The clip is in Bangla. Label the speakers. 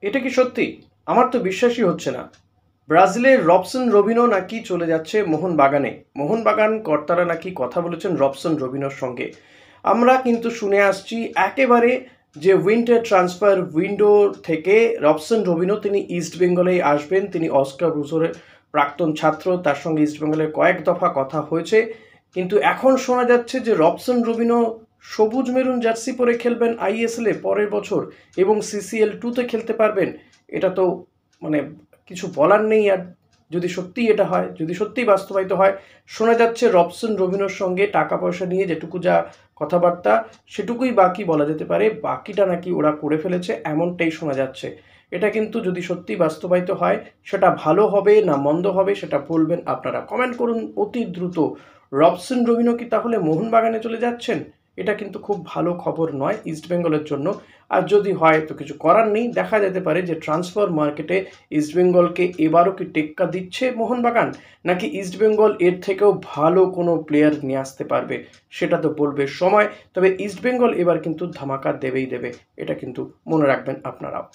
Speaker 1: এটা কি সত্যি? আমার তো বিশ্বাসই হচ্ছে না। ব্রাজিলের রবসন রবিনো নাকি চলে যাচ্ছে মোহনবাগানে। মোহনবাগান কর্তারা নাকি কথা বলেছেন রবসন রবিনোর সঙ্গে। আমরা কিন্তু শুনে আসছি একেবারে যে উইন্টার ট্রান্সফার উইন্ডো থেকে রবসন রবিনো তিনি ইস্ট বেঙ্গলেই আসবেন। তিনি অস্কার ব্রুজোরের প্রাক্তন ছাত্র। তার সঙ্গে ইস্ট বেঙ্গলের কয়েক দফা কথা হয়েছে। কিন্তু এখন শোনা যাচ্ছে যে রবসন রবিনো সবুজ মেরুন জার্সি পরে খেলবেন আইএসএল এ পরের বছর এবং সিসিএল 2 তে খেলতে পারবেন। এটা তো মানে কিছু বলার নেই। আর যদি সত্যিই এটা হয়, যদি সত্যিই বাস্তবায়িত হয়, শোনা যাচ্ছে রবসন রবিনোর সঙ্গে টাকা পয়সা নিয়ে যেটুকু যা কথাবার্তা সেটুকুই বাকি বলা যেতে পারে, বাকিটা নাকি ওরা করে ফেলেছে এমনটাই শোনা যাচ্ছে। এটা কিন্তু যদি সত্যি বাস্তবায়িত হয় সেটা ভালো হবে না মন্দ হবে সেটা বলবেন আপনারা, কমেন্ট করুন অতি দ্রুত। রবসন রবিনো কি তাহলে মোহনবাগানে চলে যাচ্ছেন? এটা কিন্তু খুব ভালো খবর নয় ইস্টবেঙ্গলের জন্য। আর যদি হয় তো কিছু করার নেই, দেখা যেতে পারে যে ট্রান্সফার মার্কেটে ইস্টবেঙ্গলকে এবারও কি টেক্কা দিচ্ছে মোহনবাগান, নাকি ইস্টবেঙ্গল এর থেকেও ভালো কোনো প্লেয়ার নিয়ে আসতে পারবে সেটা তো বলবে সময়। তবে ইস্টবেঙ্গল এবার কিন্তু ধামাকা দেবেই দেবে, এটা কিন্তু মনে রাখবেন আপনারাও।